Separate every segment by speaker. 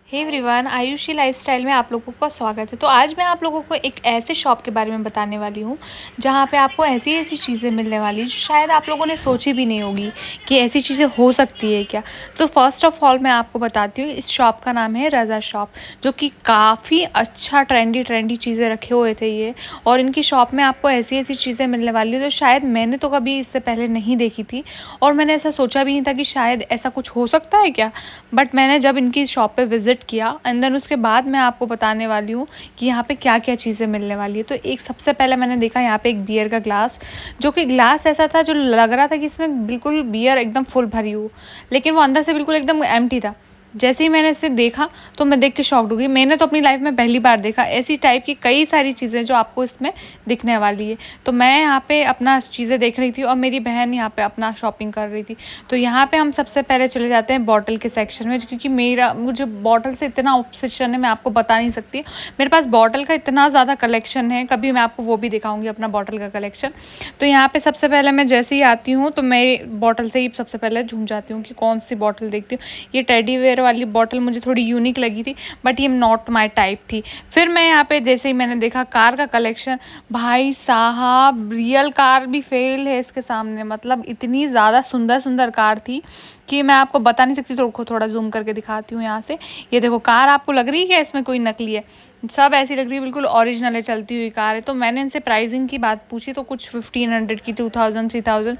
Speaker 1: Hey everyone, Ayushi lifestyle में आप लोगों का स्वागत है। तो आज मैं आप लोगों को एक ऐसे शॉप के बारे में बताने वाली हूँ जहाँ पे आपको ऐसी ऐसी चीज़ें मिलने वाली हैं जो शायद आप लोगों ने सोची भी नहीं होगी कि ऐसी चीज़ें हो सकती है क्या। तो फर्स्ट ऑफ ऑल मैं आपको बताती हूँ, इस शॉप का नाम है रज़ा शॉप, जो कि काफ़ी अच्छा ट्रेंडी चीज़ें रखे हुए थे ये। और इनकी शॉप में आपको ऐसी ऐसी चीज़ें मिलने वाली है तो शायद मैंने तो कभी इससे पहले नहीं देखी थी, और मैंने ऐसा सोचा भी नहीं था कि शायद ऐसा कुछ हो सकता है क्या। बट मैंने जब इनकी शॉप पे विज़िट किया एंड देन उसके बाद मैं आपको बताने वाली हूँ कि यहाँ पे क्या क्या चीज़ें मिलने वाली है। तो एक सबसे पहले मैंने देखा यहाँ पे एक बियर का ग्लास, जो कि ग्लास ऐसा था जो लग रहा था कि इसमें बिल्कुल बियर एकदम फुल भरी हो, लेकिन वो अंदर से बिल्कुल एकदम एम्प्टी था। जैसे ही मैंने इसे देखा तो मैं देख के शॉक्ड हो गई। मैंने तो अपनी लाइफ में पहली बार देखा ऐसी टाइप की कई सारी चीज़ें जो आपको इसमें दिखने वाली है। तो मैं यहाँ पे अपना चीज़ें देख रही थी और मेरी बहन यहाँ पे अपना शॉपिंग कर रही थी। तो यहाँ पे हम सबसे पहले चले जाते हैं बॉटल के सेक्शन में, क्योंकि मुझे बॉटल से इतना ऑब्सेशन है, मैं आपको बता नहीं सकती। मेरे पास बॉटल का इतना ज़्यादा कलेक्शन है, कभी मैं आपको वो भी दिखाऊंगी अपना बॉटल का कलेक्शन। तो यहाँ पे सबसे पहले मैं जैसे ही आती हूँ तो मैं बॉटल से ही सबसे पहले झूम जाती हूँ कि कौन सी बॉटल देखती हूँ। ये टेडी वेयर वाली बॉटल मुझे थोड़ी यूनिक लगी थी, बट ये नॉट माय टाइप थी। फिर मैं यहाँ पे जैसे ही मैंने देखा कार का कलेक्शन, भाई साहब रियल कार भी फेल है इसके सामने। मतलब इतनी ज़्यादा सुंदर सुंदर कार थी कि मैं आपको बता नहीं सकती। तो थोड़ा जूम करके दिखाती हूँ यहाँ से। ये देखो कार, आपको लग रही है क्या इसमें कोई नकली है? सब ऐसी लग रही है, बिल्कुल ओरिजिनल है, चलती हुई कार है। तो मैंने इनसे प्राइसिंग की बात पूछी तो कुछ 1500 की, 2000, 3000।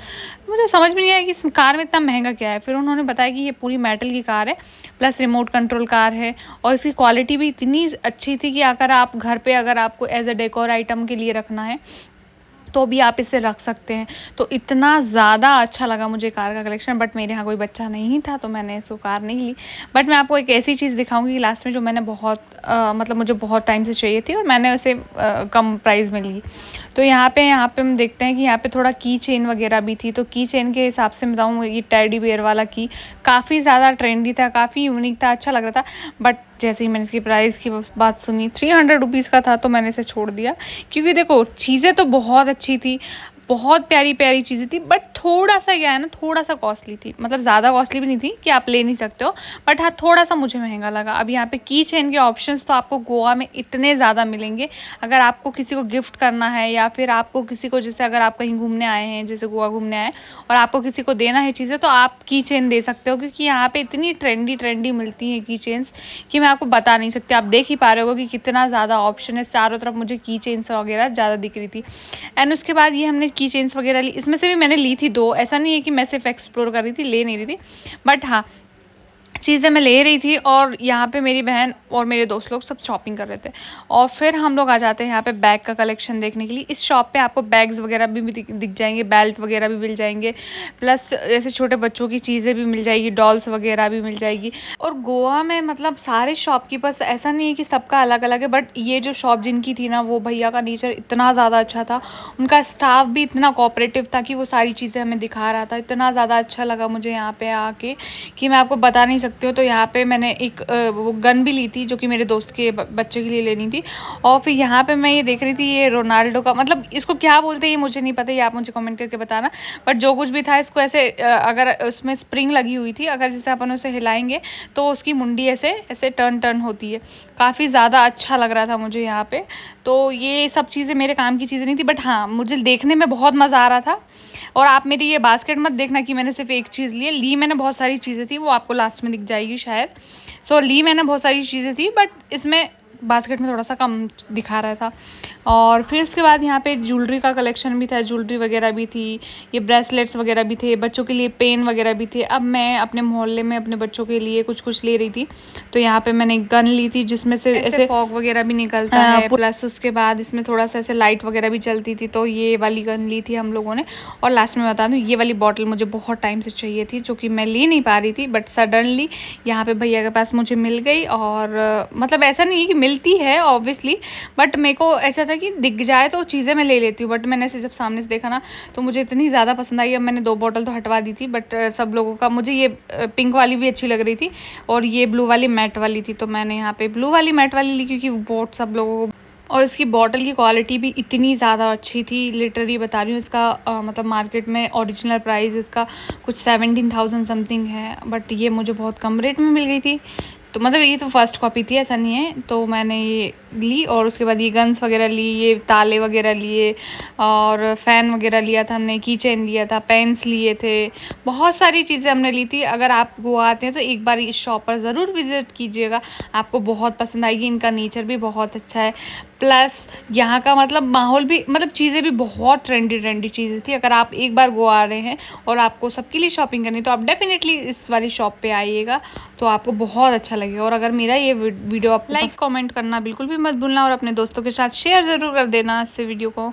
Speaker 1: मुझे समझ में नहीं आया कि इस कार में इतना महंगा क्या है। फिर उन्होंने बताया कि ये पूरी मेटल की कार है, प्लस रिमोट कंट्रोल कार है, और इसकी क्वालिटी भी इतनी अच्छी थी कि अगर आप घर पे अगर आपको एज अ डेकोर आइटम के लिए रखना है तो भी आप इसे रख सकते हैं। तो इतना ज़्यादा अच्छा लगा मुझे कार का कलेक्शन। बट मेरे यहाँ कोई बच्चा नहीं था तो मैंने इसको कार नहीं ली। बट मैं आपको एक ऐसी चीज़ दिखाऊंगी लास्ट में जो मैंने बहुत मतलब मुझे बहुत टाइम से चाहिए थी और मैंने उसे कम प्राइस में ली। तो यहाँ पे हम देखते हैं कि यहाँ पे थोड़ा की चेन वगैरह भी थी। तो की चेन के हिसाब से बताऊँ, ये टेडी बियर वाला की काफ़ी ज़्यादा ट्रेंडी था, काफ़ी यूनिक था, अच्छा लग रहा था। बट जैसे ही मैंने इसकी प्राइस की बात सुनी, 300 रुपीज़ का था, तो मैंने इसे छोड़ दिया। क्योंकि देखो चीज़ें तो बहुत अच्छी थी, बहुत प्यारी प्यारी चीज़ें थी, बट थोड़ा सा क्या है ना, थोड़ा सा कॉस्टली थी। मतलब ज़्यादा कॉस्टली भी नहीं थी कि आप ले नहीं सकते हो, बट हाँ थोड़ा सा मुझे महंगा लगा। अब यहाँ पे की चेन के ऑप्शंस तो आपको गोवा में इतने ज़्यादा मिलेंगे। अगर आपको किसी को गिफ्ट करना है या फिर आपको किसी को, जैसे अगर आप कहीं घूमने आए हैं, जैसे गोवा घूमने आए और आपको किसी को देना है चीज़ें, तो आप की चेन दे सकते हो। क्योंकि यहाँ पे इतनी ट्रेंडी मिलती हैं की चेन्स कि मैं आपको बता नहीं सकती। आप देख ही पा रहे हो कि कितना ज़्यादा ऑप्शन है चारों तरफ। मुझे की चेन्स वगैरह ज़्यादा दिख रही थी। एंड उसके बाद ये हमने की चेन्स वगैरह ली। इसमें से भी मैंने ली थी 2, ऐसा नहीं है कि मैं सिर्फ एक्सप्लोर कर रही थी, ले नहीं रही थी। बट हाँ, चीज़ें मैं ले रही थी और यहाँ पे मेरी बहन और मेरे दोस्त लोग सब शॉपिंग कर रहे थे। और फिर हम लोग आ जाते हैं यहाँ पे बैग का कलेक्शन देखने के लिए। इस शॉप पे आपको बैग्स वगैरह भी दिख जाएंगे, बेल्ट वगैरह भी मिल जाएंगे, प्लस ऐसे छोटे बच्चों की चीज़ें भी मिल जाएगी, डॉल्स वगैरह भी मिल जाएगी। और गोवा में मतलब सारे शॉपकीपर्स, ऐसा नहीं है कि सबका अलग अलग है, बट ये जो शॉप जिनकी थी ना, वो भैया का नेचर इतना ज़्यादा अच्छा था, उनका स्टाफ भी इतना कोऑपरेटिव था कि वो सारी चीज़ें हमें दिखा रहा था। इतना ज़्यादा अच्छा लगा मुझे यहाँ पे आके कि मैं आपको बता नहीं सकती हूँ। तो यहाँ पे मैंने एक वो गन भी ली थी जो कि मेरे दोस्त के बच्चे के लिए लेनी थी। और फिर यहाँ पे मैं ये देख रही थी, ये रोनाल्डो का, मतलब इसको क्या बोलते हैं ये मुझे नहीं पता, ये आप मुझे कमेंट करके बताना। बट जो कुछ भी था, इसको ऐसे अगर उसमें स्प्रिंग लगी हुई थी, अगर जैसे अपन उसे हिलाएंगे तो उसकी मुंडी ऐसे ऐसे टर्न होती है। काफ़ी ज़्यादा अच्छा लग रहा था मुझे यहाँ पे। तो ये सब चीज़ें मेरे काम की चीज़ें नहीं थी, बट हाँ मुझे देखने में बहुत मज़ा आ रहा था। और आप मेरी ये बास्केट मत देखना कि मैंने सिर्फ एक चीज़ ली मैंने बहुत सारी चीज़ें थी, वो आपको लास्ट में दिख जाएगी शायद। ली मैंने बहुत सारी चीज़ें थी, बट इसमें बास्केट में थोड़ा सा कम दिखा रहा था। और फिर उसके बाद यहाँ पे ज्वेलरी का कलेक्शन भी था, ज्वेलरी वगैरह भी थी, ये ब्रेसलेट्स वगैरह भी थे, बच्चों के लिए पेन वगैरह भी थे। अब मैं अपने मोहल्ले में अपने बच्चों के लिए कुछ ले रही थी। तो यहाँ पे मैंने एक गन ली थी जिसमें से ऐसे फॉग वगैरह भी निकलता है, प्लस उसके बाद इसमें थोड़ा सा ऐसे लाइट वगैरह भी चलती थी। तो ये वाली गन ली थी हम लोगों ने। और लास्ट में बता दूँ, ये वाली बॉटल मुझे बहुत टाइम से चाहिए थी, जो कि मैं ले नहीं पा रही थी, बट सडनली यहाँ पे भैया के पास मुझे मिल गई। और मतलब ऐसा नहीं है कि मिलती है ऑब्वियसली, बट मेरे को ऐसा था कि दिख जाए तो चीज़ें मैं ले लेती हूँ। बट मैंने ऐसे जब सामने से देखा ना, तो मुझे इतनी ज़्यादा पसंद आई। अब मैंने 2 बॉटल तो हटवा दी थी, बट सब लोगों का, मुझे ये पिंक वाली भी अच्छी लग रही थी और ये ब्लू वाली मैट वाली थी। तो मैंने यहाँ पे ब्लू वाली मैट वाली ली क्योंकि बहुत सब लोगों को। और इसकी बॉटल की क्वालिटी भी इतनी ज़्यादा अच्छी थी, लिटरली बता रही हूँ। इसका मतलब मार्केट में ओरिजिनल प्राइस इसका कुछ 17,000 समथिंग है, बट ये मुझे बहुत कम रेट में मिल गई थी। तो मतलब ये तो फर्स्ट कॉपी थी, ऐसा नहीं है। तो मैंने ये ली और उसके बाद ये गन्स वगैरह ली, ये ताले वगैरह लिए और फ़ैन वगैरह लिया था हमने, की चेन लिया था, पेन्स लिए थे, बहुत सारी चीज़ें हमने ली थी। अगर आप गोवा आते हैं तो एक बार इस शॉप पर ज़रूर विज़िट कीजिएगा, आपको बहुत पसंद आएगी। इनका नेचर भी बहुत अच्छा है, प्लस यहाँ का मतलब माहौल भी, मतलब चीज़ें भी बहुत ट्रेंडी चीज़ें थी। अगर आप एक बार गोवा आ रहे हैं और आपको सबके लिए शॉपिंग करनी तो आप डेफिनेटली इस वाली शॉप पे आइएगा, तो आपको बहुत अच्छा लगेगा। और अगर मेरा ये वीडियो आप लाइक कमेंट करना बिल्कुल भी मत भूलना और अपने दोस्तों के साथ शेयर ज़रूर कर देना इस वीडियो को।